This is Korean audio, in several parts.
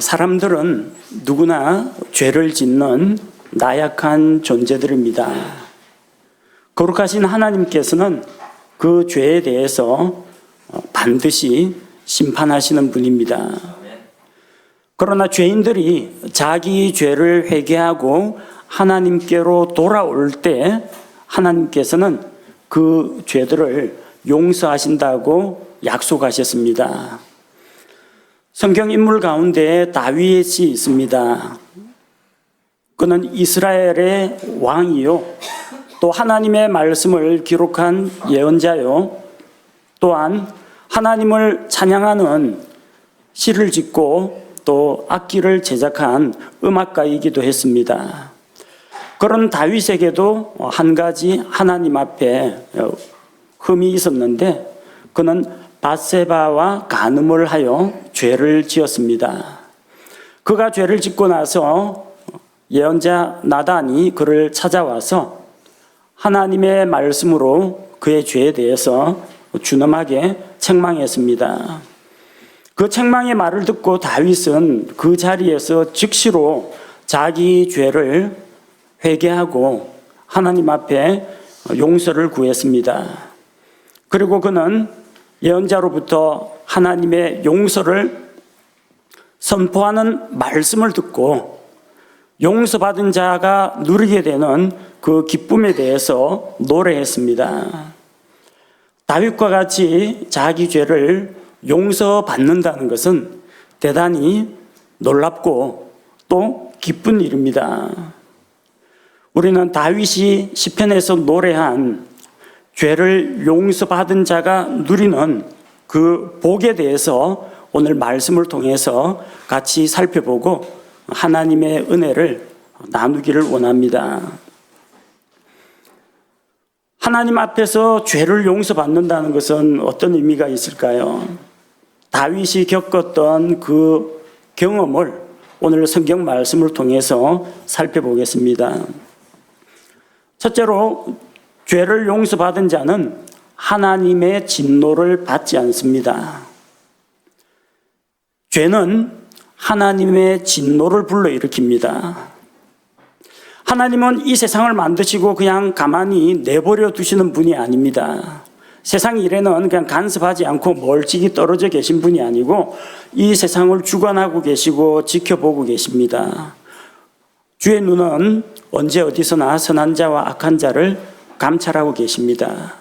사람들은 누구나 죄를 짓는 나약한 존재들입니다. 거룩하신 하나님께서는 그 죄에 대해서 반드시 심판하시는 분입니다. 그러나 죄인들이 자기 죄를 회개하고 하나님께로 돌아올 때 하나님께서는 그 죄들을 용서하신다고 약속하셨습니다. 성경 인물 가운데 다윗이 있습니다. 그는 이스라엘의 왕이요, 또 하나님의 말씀을 기록한 예언자요, 또한 하나님을 찬양하는 시를 짓고 또 악기를 제작한 음악가이기도 했습니다. 그런 다윗에게도 한 가지 하나님 앞에 흠이 있었는데 그는 밧세바와 간음을 하여 죄를 지었습니다. 그가 죄를 짓고 나서 예언자 나단이 그를 찾아와서 하나님의 말씀으로 그의 죄에 대해서 준엄하게 책망했습니다. 그 책망의 말을 듣고 다윗은 그 자리에서 즉시로 자기 죄를 회개하고 하나님 앞에 용서를 구했습니다. 그리고 그는 예언자로부터 하나님의 용서를 선포하는 말씀을 듣고 용서받은 자가 누리게 되는 그 기쁨에 대해서 노래했습니다. 다윗과 같이 자기 죄를 용서받는다는 것은 대단히 놀랍고 또 기쁜 일입니다. 우리는 다윗이 시편에서 노래한 죄를 용서받은 자가 누리는 그 복에 대해서 오늘 말씀을 통해서 같이 살펴보고 하나님의 은혜를 나누기를 원합니다. 하나님 앞에서 죄를 용서받는다는 것은 어떤 의미가 있을까요? 다윗이 겪었던 그 경험을 오늘 성경 말씀을 통해서 살펴보겠습니다. 첫째로 죄를 용서받은 자는 하나님의 진노를 받지 않습니다. 죄는 하나님의 진노를 불러일으킵니다. 하나님은 이 세상을 만드시고 그냥 가만히 내버려 두시는 분이 아닙니다. 세상 일에는 그냥 간섭하지 않고 멀찍이 떨어져 계신 분이 아니고 이 세상을 주관하고 계시고 지켜보고 계십니다. 주의 눈은 언제 어디서나 선한 자와 악한 자를 감찰하고 계십니다.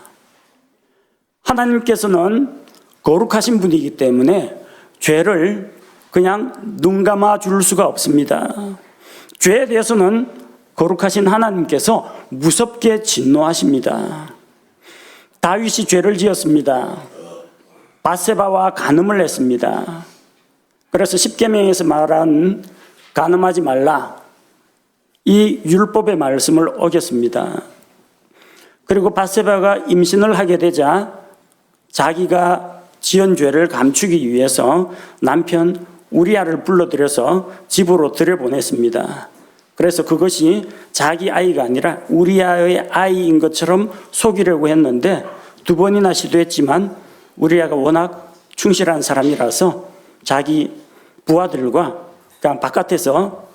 하나님께서는 거룩하신 분이기 때문에 죄를 그냥 눈 감아 줄 수가 없습니다. 죄에 대해서는 거룩하신 하나님께서 무섭게 진노하십니다. 다윗이 죄를 지었습니다. 밧세바와 간음을 했습니다. 그래서 십계명에서 말한 간음하지 말라, 이 율법의 말씀을 어겼습니다. 그리고 밧세바가 임신을 하게 되자 자기가 지은 죄를 감추기 위해서 남편 우리아를 불러들여서 집으로 들여보냈습니다. 그래서 그것이 자기 아이가 아니라 우리아의 아이인 것처럼 속이려고 했는데 2번이나 시도했지만 우리아가 워낙 충실한 사람이라서 자기 부하들과 그냥 바깥에서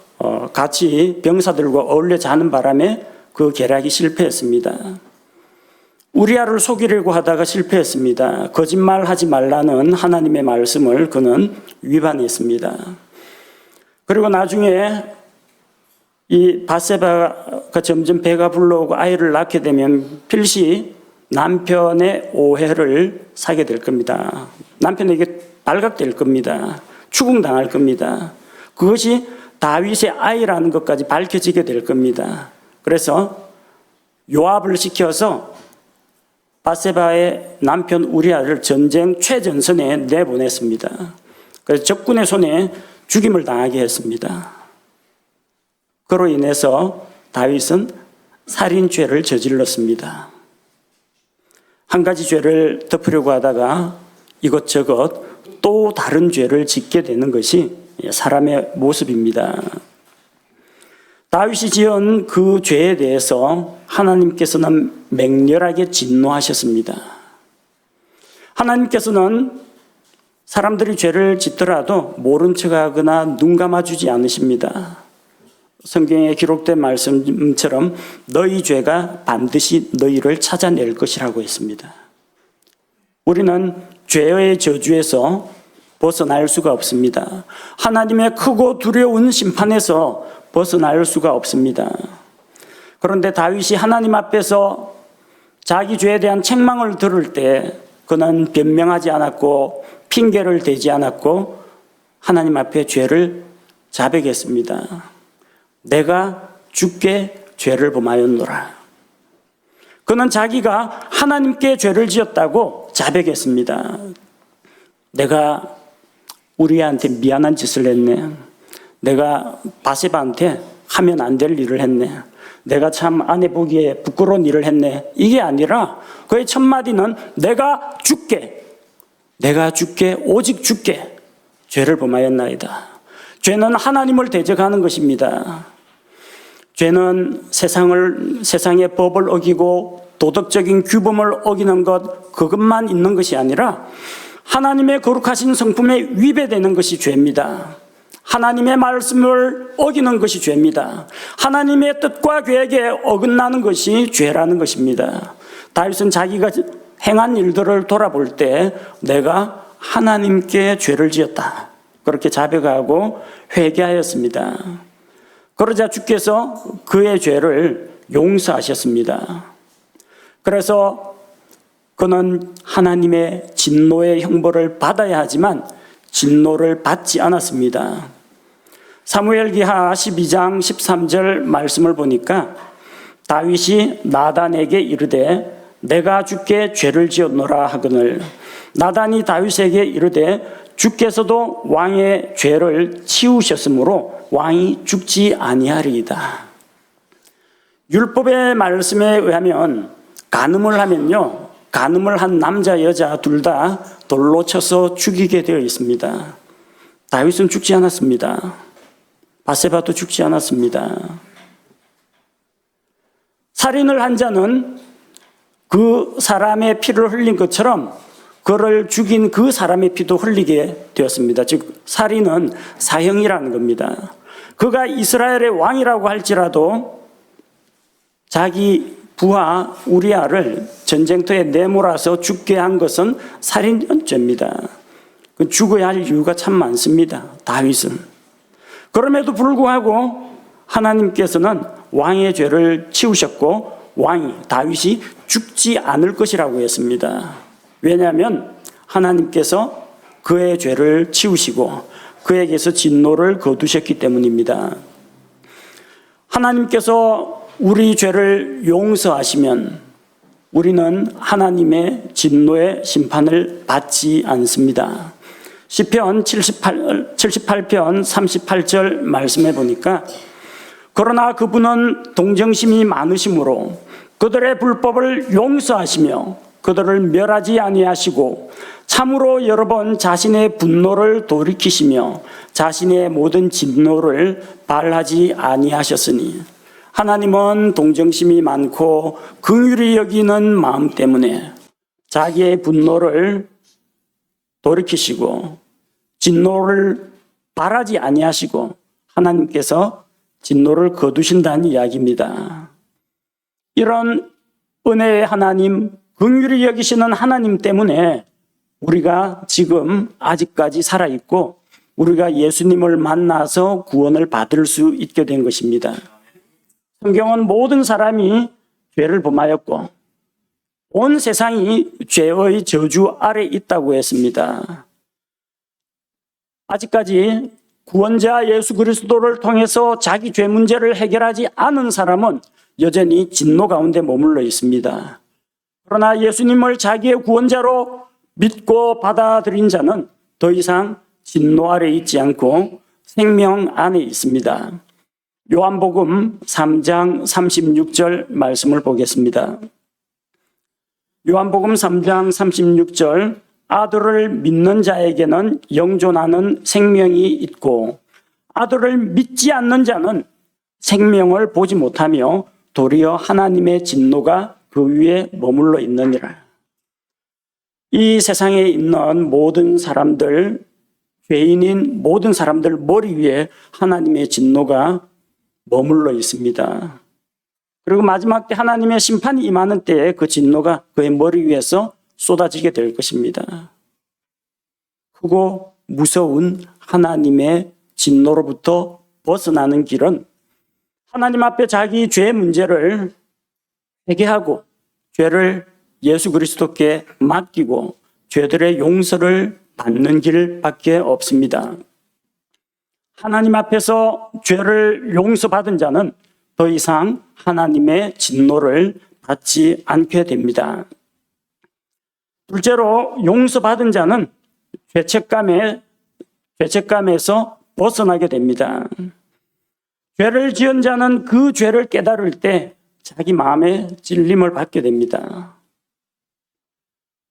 같이 병사들과 어울려 자는 바람에 그 계략이 실패했습니다. 우리아를 속이려고 하다가 실패했습니다. 거짓말하지 말라는 하나님의 말씀을 그는 위반했습니다. 그리고 나중에 이 밧세바가 점점 배가 불러오고 아이를 낳게 되면 필시 남편의 오해를 사게 될 겁니다. 남편에게 발각될 겁니다. 추궁당할 겁니다. 그것이 다윗의 아이라는 것까지 밝혀지게 될 겁니다. 그래서 요압을 시켜서 밧세바의 남편 우리아를 전쟁 최전선에 내보냈습니다. 그래서 적군의 손에 죽임을 당하게 했습니다. 그로 인해서 다윗은 살인죄를 저질렀습니다. 한 가지 죄를 덮으려고 하다가 이것저것 또 다른 죄를 짓게 되는 것이 사람의 모습입니다. 다윗이 지은 그 죄에 대해서 하나님께서는 맹렬하게 진노하셨습니다. 하나님께서는 사람들이 죄를 짓더라도 모른 척하거나 눈 감아주지 않으십니다. 성경에 기록된 말씀처럼 너희 죄가 반드시 너희를 찾아낼 것이라고 했습니다. 우리는 죄의 저주에서 벗어날 수가 없습니다. 하나님의 크고 두려운 심판에서 벗어날 수가 없습니다. 그런데 다윗이 하나님 앞에서 자기 죄에 대한 책망을 들을 때 그는 변명하지 않았고 핑계를 대지 않았고 하나님 앞에 죄를 자백했습니다. 내가 주께 죄를 범하였노라. 그는 자기가 하나님께 죄를 지었다고 자백했습니다. 내가 우리한테 미안한 짓을 했네. 내가 바세바한테 하면 안 될 일을 했네. 내가 참 아내 보기에 부끄러운 일을 했네. 이게 아니라 그의 첫 마디는 내가 주께 오직 주께 죄를 범하였나이다. 죄는 하나님을 대적하는 것입니다. 죄는 세상의 법을 어기고 도덕적인 규범을 어기는 것, 그것만 있는 것이 아니라 하나님의 거룩하신 성품에 위배되는 것이 죄입니다. 하나님의 말씀을 어기는 것이 죄입니다. 하나님의 뜻과 계획에 어긋나는 것이 죄라는 것입니다. 다윗은 자기가 행한 일들을 돌아볼 때 내가 하나님께 죄를 지었다, 그렇게 자백하고 회개하였습니다. 그러자 주께서 그의 죄를 용서하셨습니다. 그래서 그는 하나님의 진노의 형벌을 받아야 하지만 진노를 받지 않았습니다. 사무엘기하 12장 13절 말씀을 보니까 다윗이 나단에게 이르되 내가 주께 죄를 지었노라 하거늘 나단이 다윗에게 이르되 주께서도 왕의 죄를 치우셨으므로 왕이 죽지 아니하리이다. 율법의 말씀에 의하면 간음을 하면요, 간음을 한 남자 여자 둘 다 돌로 쳐서 죽이게 되어 있습니다. 다윗은 죽지 않았습니다. 바세바도 죽지 않았습니다. 살인을 한 자는 그 사람의 피를 흘린 것처럼 그를 죽인 그 사람의 피도 흘리게 되었습니다. 즉 살인은 사형이라는 겁니다. 그가 이스라엘의 왕이라고 할지라도 자기 부하 우리아를 전쟁터에 내몰아서 죽게 한 것은 살인죄입니다. 죽어야 할 이유가 참 많습니다. 다윗은. 그럼에도 불구하고 하나님께서는 왕의 죄를 치우셨고 다윗이 죽지 않을 것이라고 했습니다. 왜냐하면 하나님께서 그의 죄를 치우시고 그에게서 진노를 거두셨기 때문입니다. 하나님께서 우리 죄를 용서하시면 우리는 하나님의 진노의 심판을 받지 않습니다. 시편 78편 38절 말씀해 보니까 그러나 그분은 동정심이 많으심으로 그들의 불법을 용서하시며 그들을 멸하지 아니하시고 참으로 여러 번 자신의 분노를 돌이키시며 자신의 모든 진노를 발하지 아니하셨으니 하나님은 동정심이 많고 긍휼히 여기는 마음 때문에 자기의 분노를 돌이키시고 진노를 발하지 아니하시고 하나님께서 진노를 거두신다는 이야기입니다. 이런 은혜의 하나님, 긍휼히 여기시는 하나님 때문에 우리가 지금 아직까지 살아있고 우리가 예수님을 만나서 구원을 받을 수 있게 된 것입니다. 성경은 모든 사람이 죄를 범하였고 온 세상이 죄의 저주 아래 있다고 했습니다. 아직까지 구원자 예수 그리스도를 통해서 자기 죄 문제를 해결하지 않은 사람은 여전히 진노 가운데 머물러 있습니다. 그러나 예수님을 자기의 구원자로 믿고 받아들인 자는 더 이상 진노 아래 있지 않고 생명 안에 있습니다. 요한복음 3장 36절 말씀을 보겠습니다. 요한복음 3장 36절 아들을 믿는 자에게는 영존하는 생명이 있고 아들을 믿지 않는 자는 생명을 보지 못하며 도리어 하나님의 진노가 그 위에 머물러 있느니라. 이 세상에 있는 모든 사람들, 죄인인 모든 사람들 머리 위에 하나님의 진노가 머물러 있습니다. 그리고 마지막 때 하나님의 심판이 임하는 때에 그 진노가 그의 머리 위에서 쏟아지게 될 것입니다. 크고 무서운 하나님의 진노로부터 벗어나는 길은 하나님 앞에 자기 죄 문제를 회개하고 죄를 예수 그리스도께 맡기고 죄들의 용서를 받는 길밖에 없습니다. 하나님 앞에서 죄를 용서받은 자는 더 이상 하나님의 진노를 받지 않게 됩니다. 둘째로 용서받은 자는 죄책감에서 벗어나게 됩니다. 죄를 지은 자는 그 죄를 깨달을 때 자기 마음에 찔림을 받게 됩니다.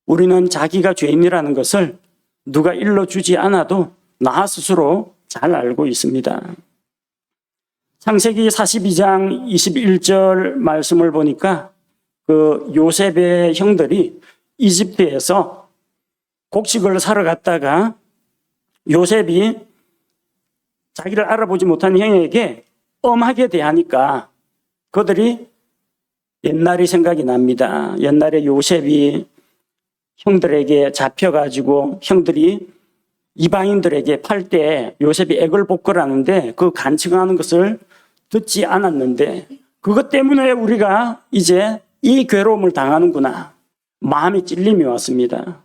우리는 자기가 죄인이라는 것을 누가 일러주지 않아도 나 스스로 잘 알고 있습니다. 창세기 42장 21절 말씀을 보니까 그 요셉의 형들이 이집트에서 곡식을 사러 갔다가 요셉이 자기를 알아보지 못한 형에게 엄하게 대하니까 그들이 옛날이 생각이 납니다. 옛날에 요셉이 형들에게 잡혀가지고 형들이 이방인들에게 팔 때 요셉이 액을 복걸하는데 그 간청하는 것을 듣지 않았는데 그것 때문에 우리가 이제 이 괴로움을 당하는구나. 마음의 찔림이 왔습니다.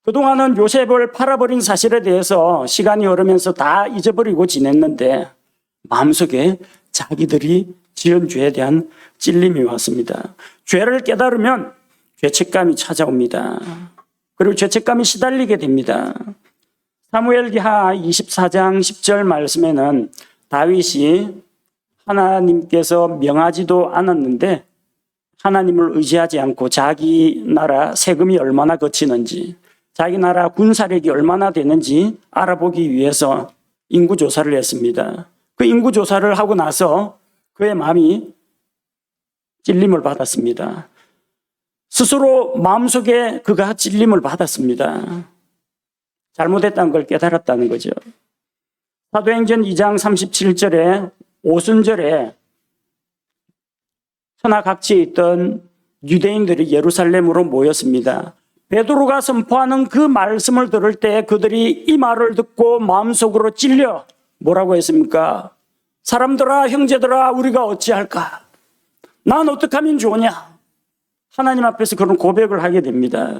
그동안은 요셉을 팔아버린 사실에 대해서 시간이 흐르면서 다 잊어버리고 지냈는데 마음속에 자기들이 지은 죄에 대한 찔림이 왔습니다. 죄를 깨달으면 죄책감이 찾아옵니다. 그리고 죄책감이 시달리게 됩니다. 사무엘기하 24장 10절 말씀에는 다윗이 하나님께서 명하지도 않았는데 하나님을 의지하지 않고 자기 나라 세금이 얼마나 거치는지 자기 나라 군사력이 얼마나 되는지 알아보기 위해서 인구조사를 했습니다. 그 인구조사를 하고 나서 그의 마음이 찔림을 받았습니다. 스스로 마음속에 그가 찔림을 받았습니다. 잘못했다는 걸 깨달았다는 거죠. 사도행전 2장 37절에 오순절에 천하각지에 있던 유대인들이 예루살렘으로 모였습니다. 베드로가 선포하는 그 말씀을 들을 때 그들이 이 말을 듣고 마음속으로 찔려 뭐라고 했습니까? 사람들아, 형제들아, 우리가 어찌할까? 난 어떻게 하면 좋으냐? 하나님 앞에서 그런 고백을 하게 됩니다.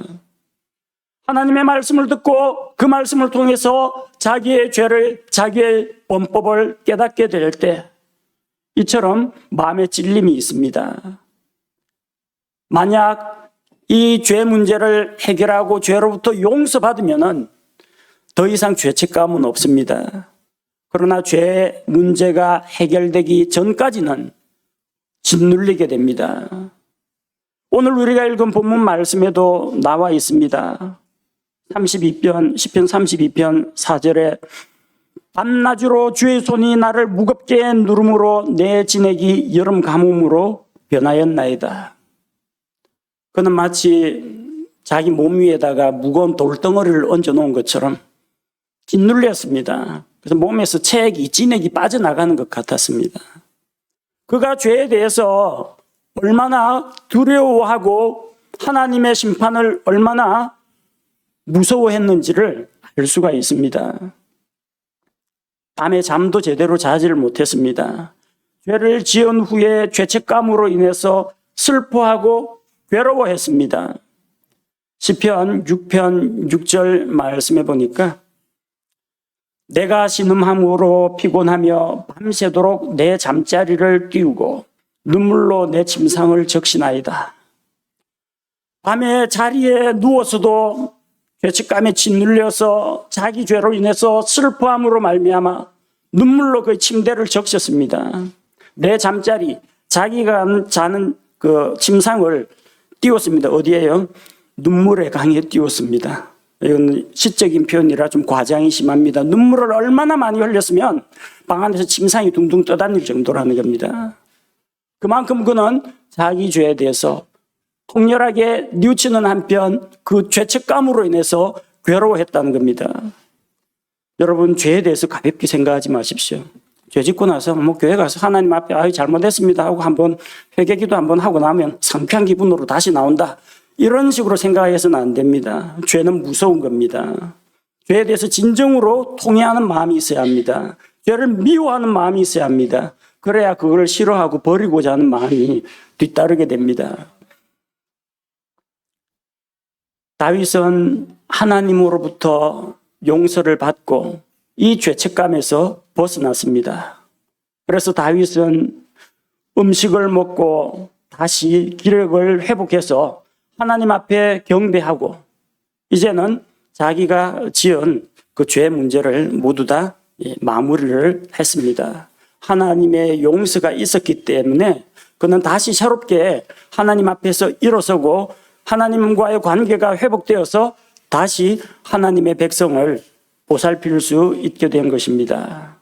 하나님의 말씀을 듣고 그 말씀을 통해서 자기의 죄를, 자기의 범법을 깨닫게 될 때 이처럼 마음에 찔림이 있습니다. 만약 이 죄 문제를 해결하고 죄로부터 용서받으면 더 이상 죄책감은 없습니다. 그러나 죄 문제가 해결되기 전까지는 짓눌리게 됩니다. 오늘 우리가 읽은 본문 말씀에도 나와 있습니다. 32편, 시편 32편 4절에 밤낮으로 주의 손이 나를 무겁게 누름으로 내 진액이 여름 가뭄으로 변하였나이다. 그는 마치 자기 몸 위에다가 무거운 돌덩어리를 얹어놓은 것처럼 짓눌렸습니다. 그래서 몸에서 체액이, 진액이 빠져나가는 것 같았습니다. 그가 죄에 대해서 얼마나 두려워하고 하나님의 심판을 얼마나 무서워했는지를 알 수가 있습니다. 밤에 잠도 제대로 자지를 못했습니다. 죄를 지은 후에 죄책감으로 인해서 슬퍼하고 괴로워했습니다. 시편 6편 6절 말씀해 보니까 내가 신음함으로 피곤하며 밤새도록 내 잠자리를 띄우고 눈물로 내 침상을 적시나이다. 밤에 자리에 누워서도 죄책감에 짓눌려서 자기 죄로 인해서 슬퍼함으로 말미암아 눈물로 그 침대를 적셨습니다. 내 잠자리, 자기가 자는 그 침상을 띄웠습니다. 어디에요? 눈물의 강에 띄웠습니다. 이건 시적인 표현이라 좀 과장이 심합니다. 눈물을 얼마나 많이 흘렸으면 방 안에서 침상이 둥둥 떠다닐 정도라는 겁니다. 그만큼 그는 자기 죄에 대해서 통렬하게 뉘우치는 한편 그 죄책감으로 인해서 괴로워했다는 겁니다. 여러분, 죄에 대해서 가볍게 생각하지 마십시오. 죄 짓고 나서 교회 가서 하나님 앞에 잘못했습니다 하고 한번 회개기도 한번 하고 나면 상쾌한 기분으로 다시 나온다. 이런 식으로 생각해서는 안 됩니다. 죄는 무서운 겁니다. 죄에 대해서 진정으로 통회하는 마음이 있어야 합니다. 죄를 미워하는 마음이 있어야 합니다. 그래야 그걸 싫어하고 버리고자 하는 마음이 뒤따르게 됩니다. 다윗은 하나님으로부터 용서를 받고 이 죄책감에서 벗어났습니다. 그래서 다윗은 음식을 먹고 다시 기력을 회복해서 하나님 앞에 경배하고 이제는 자기가 지은 그 죄 문제를 모두 다 마무리를 했습니다. 하나님의 용서가 있었기 때문에 그는 다시 새롭게 하나님 앞에서 일어서고 하나님과의 관계가 회복되어서 다시 하나님의 백성을 보살필 수 있게 된 것입니다.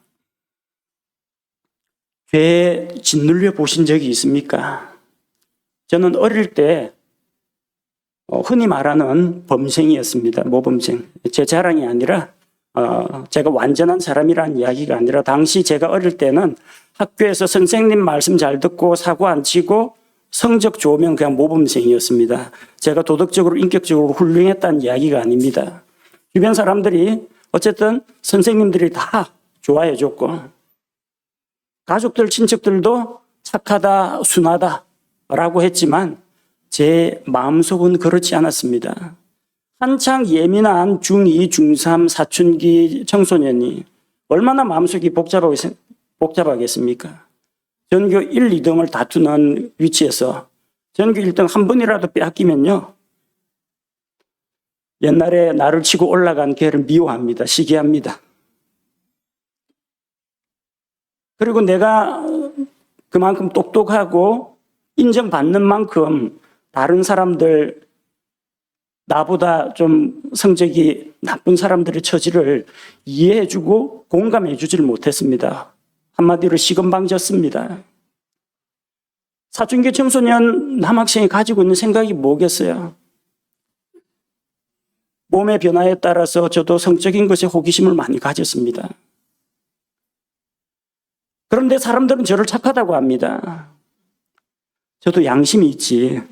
죄에 짓눌려 보신 적이 있습니까? 저는 어릴 때 흔히 말하는 범생이었습니다. 모범생. 제 자랑이 아니라 제가 완전한 사람이라는 이야기가 아니라 당시 제가 어릴 때는 학교에서 선생님 말씀 잘 듣고 사고 안 치고 성적 좋으면 그냥 모범생이었습니다. 제가 도덕적으로 인격적으로 훌륭했다는 이야기가 아닙니다. 주변 사람들이 어쨌든 선생님들이 다 좋아해 줬고 가족들 친척들도 착하다 순하다라고 했지만 제 마음속은 그렇지 않았습니다. 한창 예민한 중2, 중3, 사춘기 청소년이 얼마나 마음속이 복잡하겠습니까? 전교 1, 2등을 다투는 위치에서 전교 1등 한 번이라도 빼앗기면요. 옛날에 나를 치고 올라간 걔를 미워합니다. 시기합니다. 그리고 내가 그만큼 똑똑하고 인정받는 만큼 다른 사람들 나보다 좀 성적이 나쁜 사람들의 처지를 이해해주고 공감해주지를 못했습니다. 한마디로 시건방졌습니다. 사춘기 청소년 남학생이 가지고 있는 생각이 뭐겠어요? 몸의 변화에 따라서 저도 성적인 것에 호기심을 많이 가졌습니다. 그런데 사람들은 저를 착하다고 합니다. 저도 양심이 있지.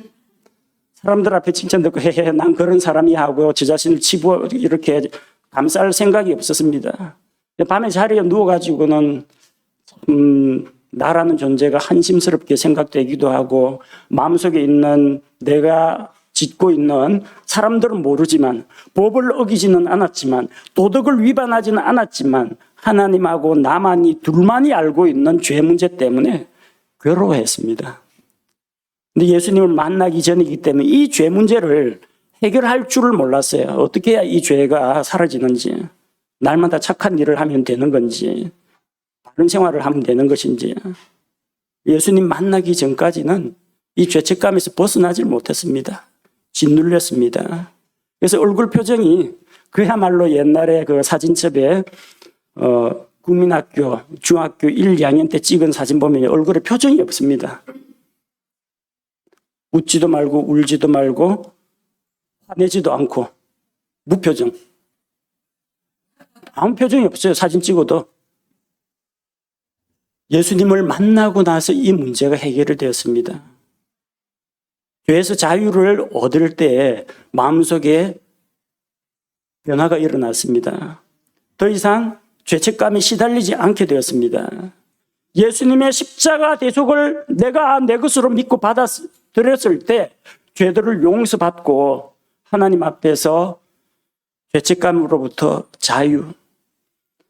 사람들 앞에 칭찬 듣고 헤헤 난 그런 사람이야 하고 저 자신을 치부 이렇게 감쌀 생각이 없었습니다. 밤에 자리에 누워가지고는 나라는 존재가 한심스럽게 생각되기도 하고 마음속에 있는 내가 짓고 있는 사람들은 모르지만 법을 어기지는 않았지만 도덕을 위반하지는 않았지만 하나님하고 나만이 둘만이 알고 있는 죄 문제 때문에 괴로워했습니다. 근데 예수님을 만나기 전이기 때문에 이 죄 문제를 해결할 줄을 몰랐어요. 어떻게 해야 이 죄가 사라지는지, 날마다 착한 일을 하면 되는 건지, 바른 생활을 하면 되는 것인지. 예수님 만나기 전까지는 이 죄책감에서 벗어나질 못했습니다. 짓눌렸습니다. 그래서 얼굴 표정이 그야말로 옛날에 그 사진첩에 국민학교, 중학교 1, 2학년 때 찍은 사진 보면 얼굴에 표정이 없습니다. 웃지도 말고 울지도 말고 화내지도 않고 무표정. 아무 표정이 없어요. 사진 찍어도. 예수님을 만나고 나서 이 문제가 해결이 되었습니다. 죄에서 자유를 얻을 때 마음속에 변화가 일어났습니다. 더 이상 죄책감에 시달리지 않게 되었습니다. 예수님의 십자가 대속을 내가 내 것으로 믿고 받아들였을 때 죄들을 용서받고 하나님 앞에서 죄책감으로부터 자유,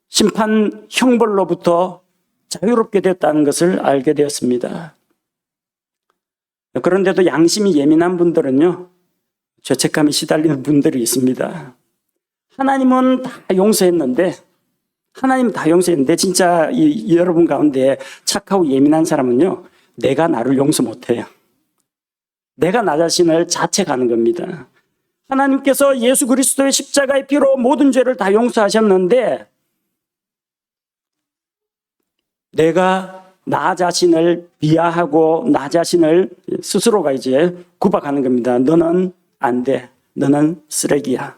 심판 형벌로부터 자유롭게 됐다는 것을 알게 되었습니다. 그런데도 양심이 예민한 분들은요, 죄책감에 시달리는 분들이 있습니다. 하나님은 다 용서했는데 진짜 여러분 가운데 착하고 예민한 사람은요, 내가 나를 용서 못해요. 내가 나 자신을 자책하는 겁니다. 하나님께서 예수 그리스도의 십자가의 피로 모든 죄를 다 용서하셨는데 내가 나 자신을 비하하고 나 자신을 스스로가 이제 구박하는 겁니다. 너는 안 돼. 너는 쓰레기야.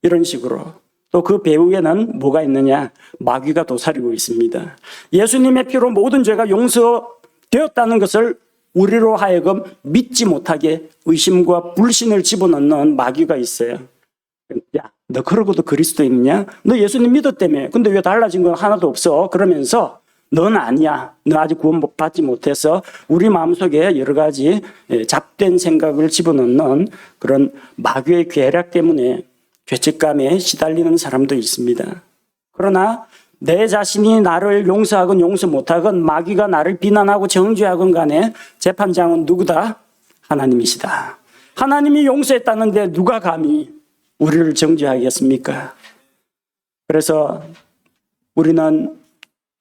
이런 식으로. 또 그 배후에는 뭐가 있느냐? 마귀가 도사리고 있습니다. 예수님의 피로 모든 죄가 용서되었다는 것을 우리로 하여금 믿지 못하게 의심과 불신을 집어넣는 마귀가 있어요. 야, 너 그러고도 그리스도인이냐? 너 예수님 믿었다며. 근데 왜 달라진 건 하나도 없어? 그러면서 넌 아니야. 너 아직 구원 받지 못해서 우리 마음속에 여러 가지 잡된 생각을 집어넣는 그런 마귀의 괴락 때문에 죄책감에 시달리는 사람도 있습니다. 그러나 내 자신이 나를 용서하건 용서 못하건 마귀가 나를 비난하고 정죄하건 간에 재판장은 누구다? 하나님이시다. 하나님이 용서했다는데 누가 감히 우리를 정죄하겠습니까? 그래서 우리는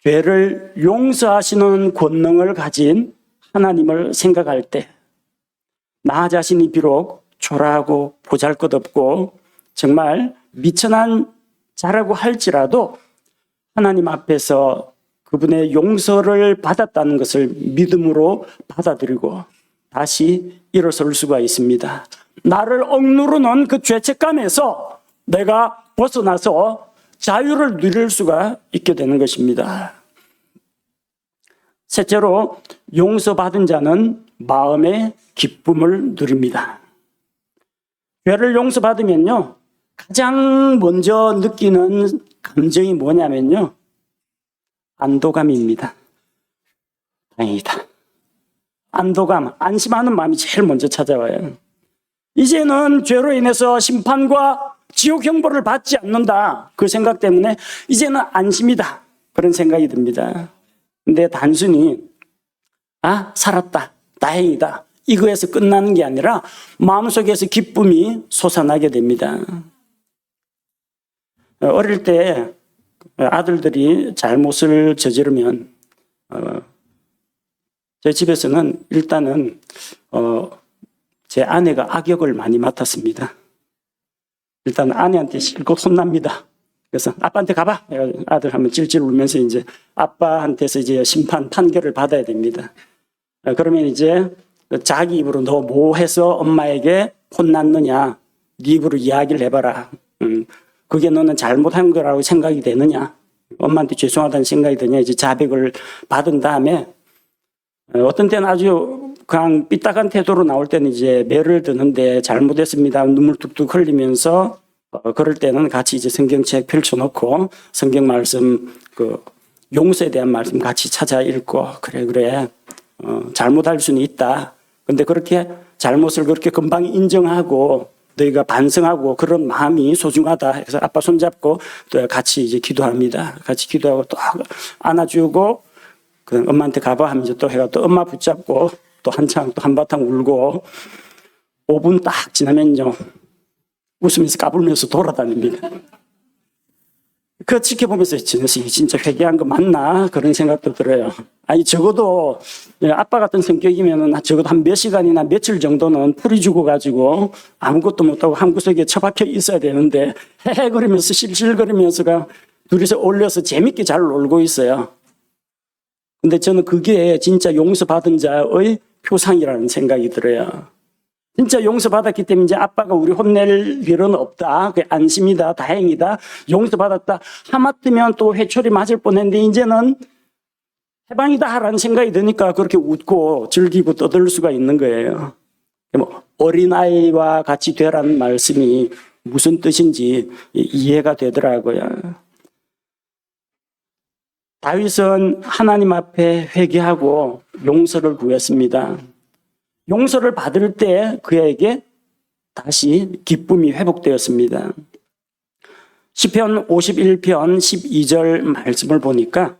죄를 용서하시는 권능을 가진 하나님을 생각할 때 나 자신이 비록 초라하고 보잘것없고 정말 미천한 자라고 할지라도 하나님 앞에서 그분의 용서를 받았다는 것을 믿음으로 받아들이고 다시 일어설 수가 있습니다. 나를 억누르는 그 죄책감에서 내가 벗어나서 자유를 누릴 수가 있게 되는 것입니다. 셋째로 용서받은 자는 마음의 기쁨을 누립니다. 죄를 용서받으면요, 가장 먼저 느끼는 감정이 뭐냐면요, 안도감입니다. 다행이다. 안도감, 안심하는 마음이 제일 먼저 찾아와요. 이제는 죄로 인해서 심판과 지옥 형벌을 받지 않는다. 그 생각 때문에 이제는 안심이다. 그런 생각이 듭니다. 근데 단순히 살았다. 다행이다. 이거에서 끝나는 게 아니라 마음속에서 기쁨이 솟아나게 됩니다. 어릴 때 아들들이 잘못을 저지르면 저희 집에서는 일단은 제 아내가 악역을 많이 맡았습니다. 일단 아내한테 실컷 혼납니다. 그래서 아빠한테 가봐. 아들 하면 찔찔 울면서 이제 아빠한테서 이제 심판 판결을 받아야 됩니다. 그러면 이제 자기 입으로 너 뭐 해서 엄마에게 혼났느냐? 네 입으로 이야기를 해봐라. 그게 너는 잘못한 거라고 생각이 되느냐? 엄마한테 죄송하다는 생각이 드냐? 이제 자백을 받은 다음에 어떤 때는 아주 그냥 삐딱한 태도로 나올 때는 이제 매를 드는데 잘못했습니다. 눈물 뚝뚝 흘리면서 그럴 때는 같이 이제 성경책 펼쳐놓고 성경 말씀 그 용서에 대한 말씀 같이 찾아 읽고 그래 잘못할 수는 있다. 근데 그렇게 잘못을 그렇게 금방 인정하고 너희가 반성하고 그런 마음이 소중하다. 그래서 아빠 손잡고 또 같이 이제 기도합니다. 같이 기도하고 또 안아주고 그 엄마한테 가봐 하면서 또 해가 또 엄마 붙잡고 또 한창 또 한바탕 울고 5분 딱 지나면요 웃으면서 까불면서 돌아다닙니다. 그거 지켜보면서 진짜 회개한 거 맞나 그런 생각도 들어요. 아니 적어도 아빠 같은 성격이면은 적어도 한 몇 시간이나 며칠 정도는 풀이 죽어가지고 아무것도 못하고 한 구석에 처박혀 있어야 되는데 헤헤거리면서 실실거리면서가 둘이서 올려서 재밌게 잘 놀고 있어요. 근데 저는 그게 진짜 용서받은 자의 표상이라는 생각이 들어요. 진짜 용서받았기 때문에 이제 아빠가 우리 혼낼 일은 없다. 그게 안심이다. 다행이다. 용서받았다. 하마터면 또 회초리 맞을 뻔했는데 이제는 해방이다 라는 생각이 드니까 그렇게 웃고 즐기고 떠들 수가 있는 거예요. 어린아이와 같이 되라는 말씀이 무슨 뜻인지 이해가 되더라고요. 다윗은 하나님 앞에 회개하고 용서를 구했습니다. 용서를 받을 때 그에게 다시 기쁨이 회복되었습니다. 시편 51편 12절 말씀을 보니까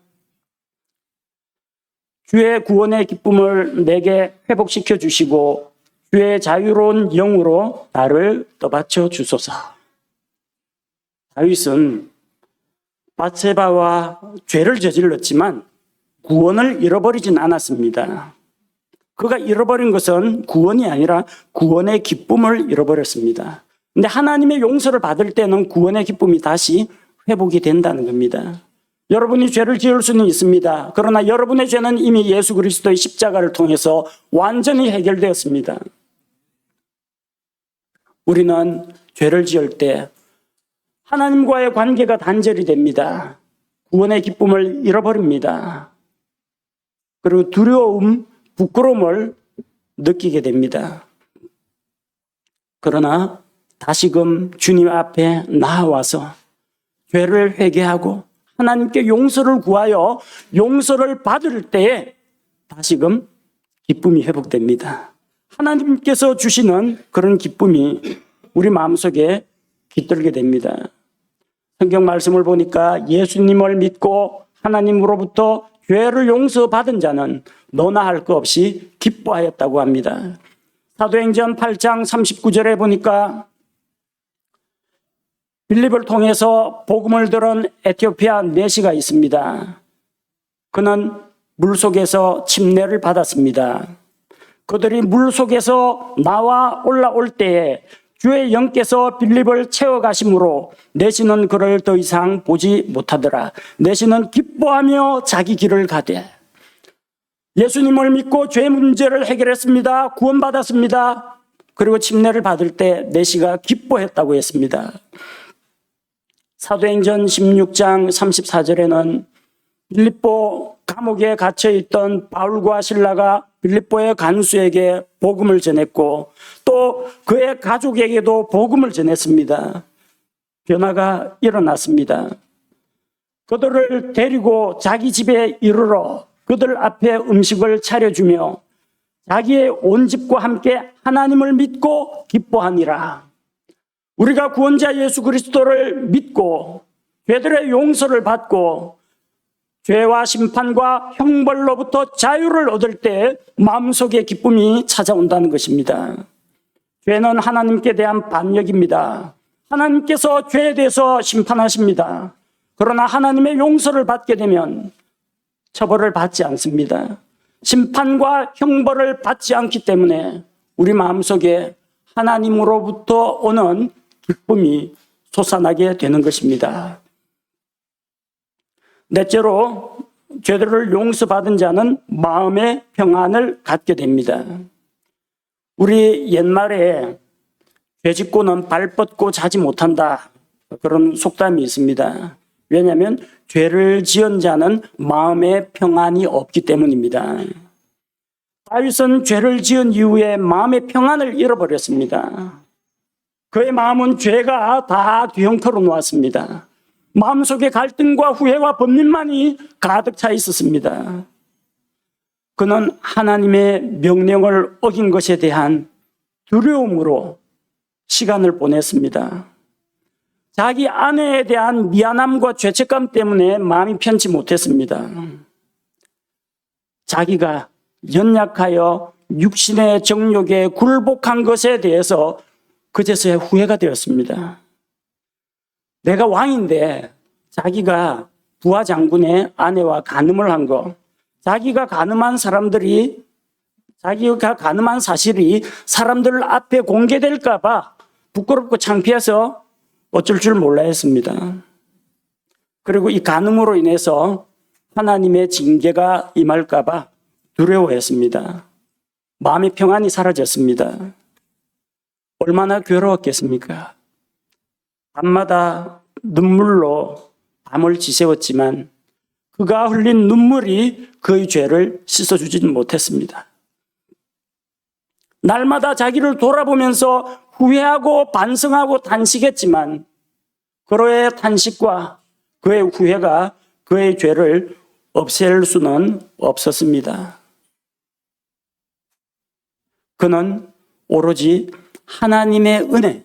주의 구원의 기쁨을 내게 회복시켜 주시고 주의 자유로운 영으로 나를 떠받쳐 주소서. 다윗은 밧세바와 죄를 저질렀지만 구원을 잃어버리진 않았습니다. 그가 잃어버린 것은 구원이 아니라 구원의 기쁨을 잃어버렸습니다. 근데 하나님의 용서를 받을 때는 구원의 기쁨이 다시 회복이 된다는 겁니다. 여러분이 죄를 지을 수는 있습니다. 그러나 여러분의 죄는 이미 예수 그리스도의 십자가를 통해서 완전히 해결되었습니다. 우리는 죄를 지을 때 하나님과의 관계가 단절이 됩니다. 구원의 기쁨을 잃어버립니다. 그리고 두려움, 부끄러움을 느끼게 됩니다. 그러나 다시금 주님 앞에 나아와서 죄를 회개하고 하나님께 용서를 구하여 용서를 받을 때에 다시금 기쁨이 회복됩니다. 하나님께서 주시는 그런 기쁨이 우리 마음속에 깃들게 됩니다. 성경 말씀을 보니까 예수님을 믿고 하나님으로부터 죄를 용서받은 자는 너나 할 것 없이 기뻐하였다고 합니다. 사도행전 8장 39절에 보니까 빌립을 통해서 복음을 들은 에티오피아 내시가 있습니다. 그는 물속에서 침례를 받았습니다. 그들이 물속에서 나와 올라올 때에 주의 영께서 빌립을 채워가심으로 내시는 그를 더 이상 보지 못하더라. 내시는 기뻐하며 자기 길을 가되 예수님을 믿고 죄 문제를 해결했습니다. 구원받았습니다. 그리고 침례를 받을 때 내시가 기뻐했다고 했습니다. 사도행전 16장 34절에는 빌립보 감옥에 갇혀있던 바울과 실라가 빌립보의 간수에게 복음을 전했고 또 그의 가족에게도 복음을 전했습니다. 변화가 일어났습니다. 그들을 데리고 자기 집에 이르러 그들 앞에 음식을 차려주며 자기의 온 집과 함께 하나님을 믿고 기뻐하니라. 우리가 구원자 예수 그리스도를 믿고 죄들의 용서를 받고 죄와 심판과 형벌로부터 자유를 얻을 때 마음속에 기쁨이 찾아온다는 것입니다. 죄는 하나님께 대한 반역입니다. 하나님께서 죄에 대해서 심판하십니다. 그러나 하나님의 용서를 받게 되면 처벌을 받지 않습니다. 심판과 형벌을 받지 않기 때문에 우리 마음속에 하나님으로부터 오는 기쁨이 솟아나게 되는 것입니다. 넷째로 죄들을 용서받은 자는 마음의 평안을 갖게 됩니다. 우리 옛말에 죄 짓고는 발 뻗고 자지 못한다 그런 속담이 있습니다. 왜냐하면 죄를 지은 자는 마음의 평안이 없기 때문입니다. 다윗은 죄를 지은 이후에 마음의 평안을 잃어버렸습니다. 그의 마음은 죄가 다 뒤엉켜 놓았습니다. 마음속에 갈등과 후회와 번민만이 가득 차 있었습니다. 그는 하나님의 명령을 어긴 것에 대한 두려움으로 시간을 보냈습니다. 자기 아내에 대한 미안함과 죄책감 때문에 마음이 편치 못했습니다. 자기가 연약하여 육신의 정욕에 굴복한 것에 대해서 그제서야 후회가 되었습니다. 내가 왕인데 자기가 부하 장군의 아내와 간음을 한 거, 자기가 간음한 사실이 사람들 앞에 공개될까 봐 부끄럽고 창피해서 어쩔 줄 몰라 했습니다. 그리고 이 간음으로 인해서 하나님의 징계가 임할까 봐 두려워했습니다. 마음의 평안이 사라졌습니다. 얼마나 괴로웠겠습니까? 밤마다 눈물로 밤을 지새웠지만 그가 흘린 눈물이 그의 죄를 씻어주지는 못했습니다. 날마다 자기를 돌아보면서 후회하고 반성하고 탄식했지만 그의 탄식과 그의 후회가 그의 죄를 없앨 수는 없었습니다. 그는 오로지 하나님의 은혜,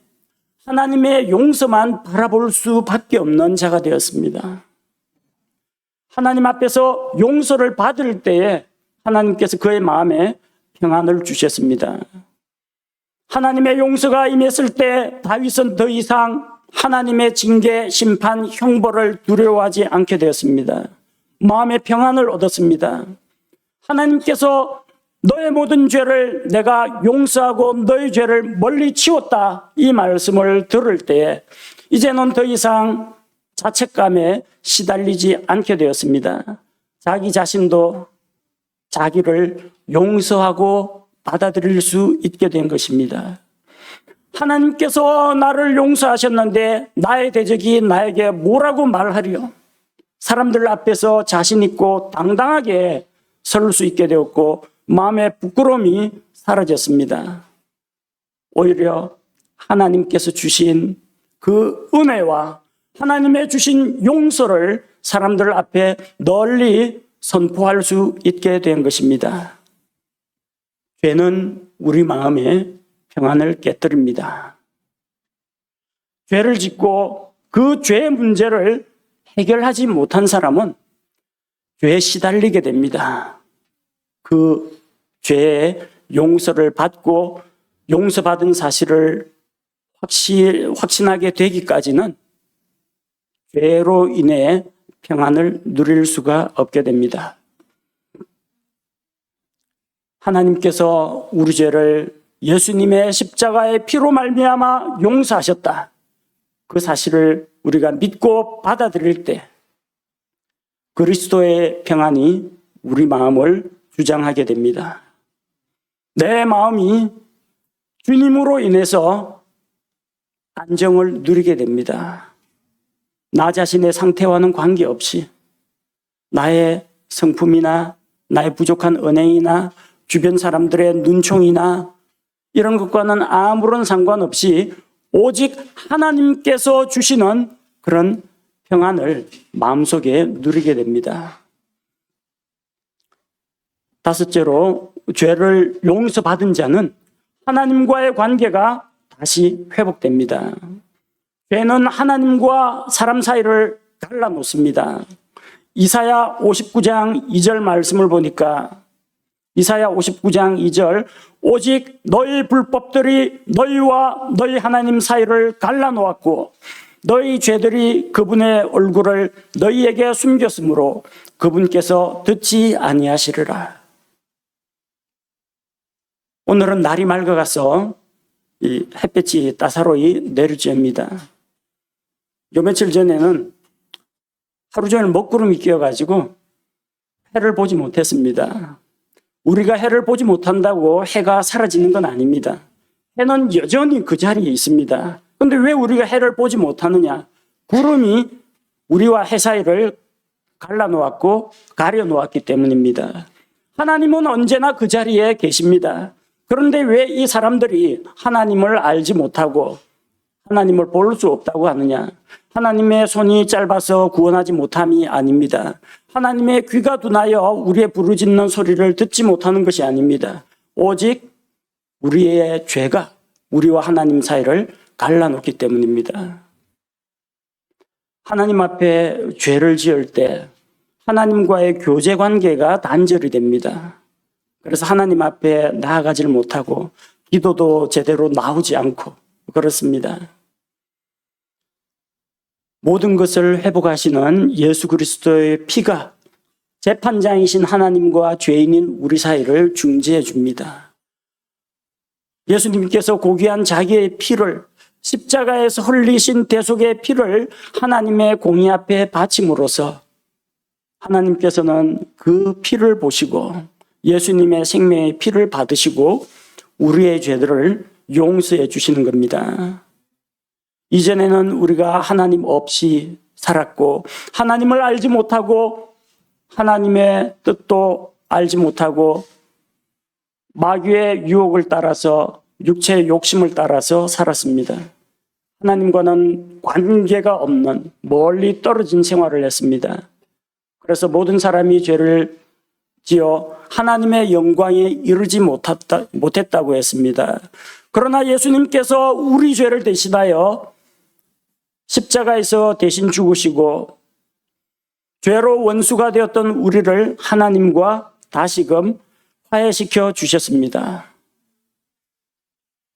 하나님의 용서만 바라볼 수밖에 없는 자가 되었습니다. 하나님 앞에서 용서를 받을 때에 하나님께서 그의 마음에 평안을 주셨습니다. 하나님의 용서가 임했을 때 다윗은 더 이상 하나님의 징계, 심판, 형벌을 두려워하지 않게 되었습니다. 마음의 평안을 얻었습니다. 하나님께서 너의 모든 죄를 내가 용서하고 너의 죄를 멀리 치웠다 이 말씀을 들을 때 이제는 더 이상 자책감에 시달리지 않게 되었습니다. 자기 자신도 자기를 용서하고 받아들일 수 있게 된 것입니다. 하나님께서 나를 용서하셨는데 나의 대적이 나에게 뭐라고 말하리요? 사람들 앞에서 자신 있고 당당하게 설 수 있게 되었고 마음의 부끄러움이 사라졌습니다. 오히려 하나님께서 주신 그 은혜와 하나님의 주신 용서를 사람들 앞에 널리 선포할 수 있게 된 것입니다. 죄는 우리 마음에 평안을 깨뜨립니다. 죄를 짓고 그 죄의 문제를 해결하지 못한 사람은 죄에 시달리게 됩니다. 그 죄의 용서를 받고 용서받은 사실을 확신하게 되기까지는 죄로 인해 평안을 누릴 수가 없게 됩니다. 하나님께서 우리 죄를 예수님의 십자가의 피로 말미암아 용서하셨다. 그 사실을 우리가 믿고 받아들일 때 그리스도의 평안이 우리 마음을 주장하게 됩니다. 내 마음이 주님으로 인해서 안정을 누리게 됩니다. 나 자신의 상태와는 관계없이 나의 성품이나 나의 부족한 언행이나 주변 사람들의 눈총이나 이런 것과는 아무런 상관없이 오직 하나님께서 주시는 그런 평안을 마음속에 누리게 됩니다. 다섯째로, 죄를 용서받은 자는 하나님과의 관계가 다시 회복됩니다. 죄는 하나님과 사람 사이를 갈라놓습니다. 이사야 59장 2절 말씀을 보니까 이사야 59장 2절 오직 너희 불법들이 너희와 너희 하나님 사이를 갈라놓았고 너희 죄들이 그분의 얼굴을 너희에게 숨겼으므로 그분께서 듣지 아니하시리라. 오늘은 날이 맑아가서 이 햇볕이 따사로이 내리쬐입니다. 요 며칠 전에는 하루 종일 먹구름이 끼어가지고 해를 보지 못했습니다. 우리가 해를 보지 못한다고 해가 사라지는 건 아닙니다. 해는 여전히 그 자리에 있습니다. 그런데 왜 우리가 해를 보지 못하느냐? 구름이 우리와 해 사이를 갈라놓았고 가려놓았기 때문입니다. 하나님은 언제나 그 자리에 계십니다. 그런데 왜 이 사람들이 하나님을 알지 못하고 하나님을 볼 수 없다고 하느냐? 하나님의 손이 짧아서 구원하지 못함이 아닙니다. 하나님의 귀가 둔하여 우리의 부르짖는 소리를 듣지 못하는 것이 아닙니다. 오직 우리의 죄가 우리와 하나님 사이를 갈라놓기 때문입니다. 하나님 앞에 죄를 지을 때 하나님과의 교제 관계가 단절이 됩니다. 그래서 하나님 앞에 나아가질 못하고 기도도 제대로 나오지 않고 그렇습니다. 모든 것을 회복하시는 예수 그리스도의 피가 재판장이신 하나님과 죄인인 우리 사이를 중재해 줍니다. 예수님께서 고귀한 자기의 피를 십자가에서 흘리신 대속의 피를 하나님의 공의 앞에 바침으로써 하나님께서는 그 피를 보시고 예수님의 생명의 피를 받으시고 우리의 죄들을 용서해 주시는 겁니다. 이전에는 우리가 하나님 없이 살았고 하나님을 알지 못하고 하나님의 뜻도 알지 못하고 마귀의 유혹을 따라서 육체의 욕심을 따라서 살았습니다. 하나님과는 관계가 없는 멀리 떨어진 생활을 했습니다. 그래서 모든 사람이 죄를 지어 하나님의 영광에 이르지 못했다고 했습니다. 그러나 예수님께서 우리 죄를 대신하여 십자가에서 대신 죽으시고 죄로 원수가 되었던 우리를 하나님과 다시금 화해시켜 주셨습니다.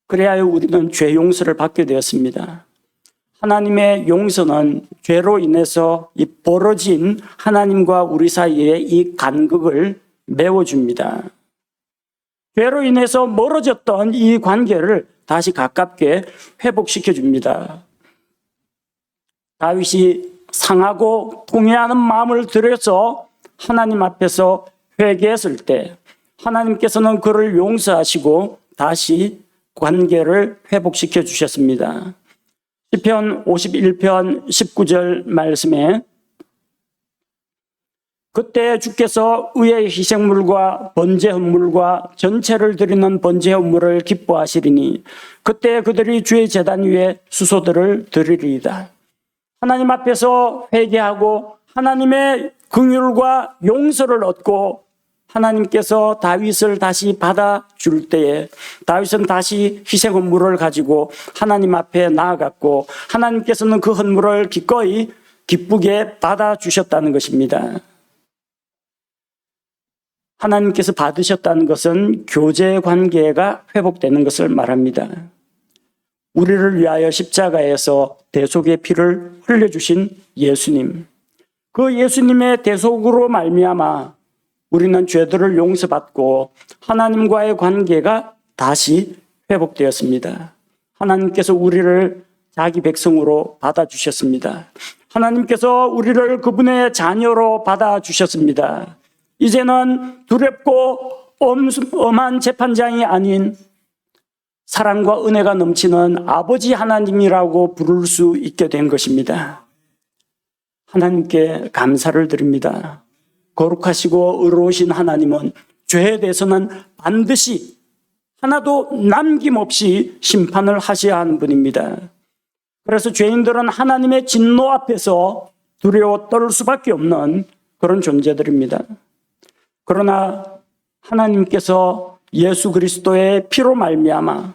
그래야 우리는 죄 용서를 받게 되었습니다. 하나님의 용서는 죄로 인해서 이 벌어진 하나님과 우리 사이의 이 간극을 메워줍니다. 죄로 인해서 멀어졌던 이 관계를 다시 가깝게 회복시켜 줍니다. 다윗이 상하고 통회하는 마음을 들여서 하나님 앞에서 회개했을 때 하나님께서는 그를 용서하시고 다시 관계를 회복시켜 주셨습니다. 시편 51편 19절 말씀에 그때 주께서 의의 희생물과 번제 헌물과 전체를 드리는 번제 헌물을 기뻐하시리니 그때 그들이 주의 제단 위에 수소들을 드리리이다. 하나님 앞에서 회개하고 하나님의 긍휼과 용서를 얻고 하나님께서 다윗을 다시 받아줄 때에 다윗은 다시 희생 헌물을 가지고 하나님 앞에 나아갔고 하나님께서는 그 헌물을 기꺼이 기쁘게 받아주셨다는 것입니다. 하나님께서 받으셨다는 것은 교제 관계가 회복되는 것을 말합니다. 우리를 위하여 십자가에서 대속의 피를 흘려주신 예수님, 그 예수님의 대속으로 말미암아 우리는 죄들을 용서받고 하나님과의 관계가 다시 회복되었습니다. 하나님께서 우리를 자기 백성으로 받아주셨습니다. 하나님께서 우리를 그분의 자녀로 받아주셨습니다. 이제는 두렵고 엄한 재판장이 아닌 사랑과 은혜가 넘치는 아버지 하나님이라고 부를 수 있게 된 것입니다. 하나님께 감사를 드립니다. 거룩하시고 의로우신 하나님은 죄에 대해서는 반드시 하나도 남김없이 심판을 하셔야 하는 분입니다. 그래서 죄인들은 하나님의 진노 앞에서 두려워 떨 수밖에 없는 그런 존재들입니다. 그러나 하나님께서 예수 그리스도의 피로 말미암아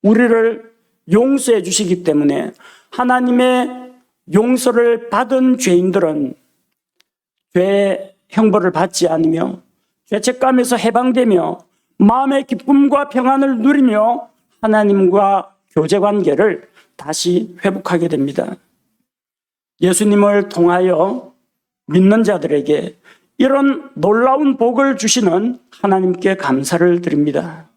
우리를 용서해 주시기 때문에 하나님의 용서를 받은 죄인들은 죄의 형벌을 받지 않으며 죄책감에서 해방되며 마음의 기쁨과 평안을 누리며 하나님과 교제 관계를 다시 회복하게 됩니다. 예수님을 통하여 믿는 자들에게 이런 놀라운 복을 주시는 하나님께 감사를 드립니다.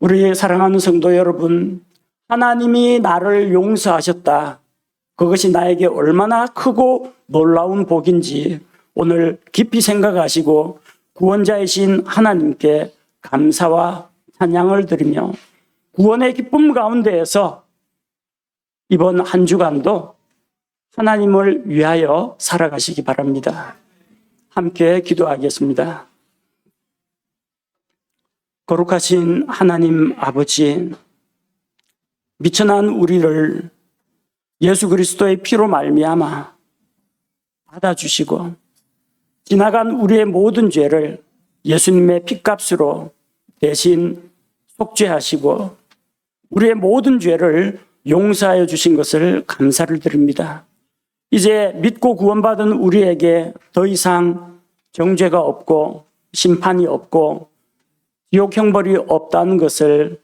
우리 사랑하는 성도 여러분, 하나님이 나를 용서하셨다. 그것이 나에게 얼마나 크고 놀라운 복인지 오늘 깊이 생각하시고 구원자이신 하나님께 감사와 찬양을 드리며 구원의 기쁨 가운데에서 이번 한 주간도 하나님을 위하여 살아가시기 바랍니다. 함께 기도하겠습니다. 거룩하신 하나님 아버지, 미천한 우리를 예수 그리스도의 피로 말미암아 받아주시고 지나간 우리의 모든 죄를 예수님의 피값으로 대신 속죄하시고 우리의 모든 죄를 용서하여 주신 것을 감사를 드립니다. 이제 믿고 구원받은 우리에게 더 이상 정죄가 없고 심판이 없고 지옥 형벌이 없다는 것을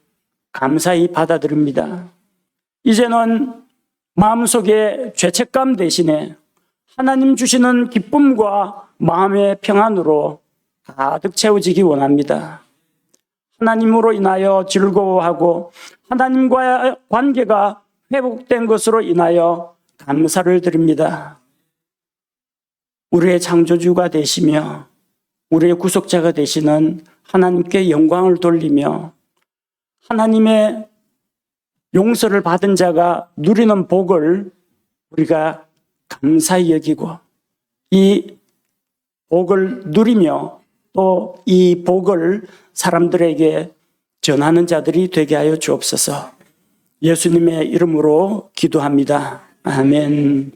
감사히 받아들입니다. 이제는 마음속에 죄책감 대신에 하나님 주시는 기쁨과 마음의 평안으로 가득 채워지기 원합니다. 하나님으로 인하여 즐거워하고 하나님과의 관계가 회복된 것으로 인하여 감사를 드립니다. 우리의 창조주가 되시며 우리의 구속자가 되시는 하나님께 영광을 돌리며 하나님의 용서를 받은 자가 누리는 복을 우리가 감사히 여기고 이 복을 누리며 또 이 복을 사람들에게 전하는 자들이 되게 하여 주옵소서. 예수님의 이름으로 기도합니다. 아멘.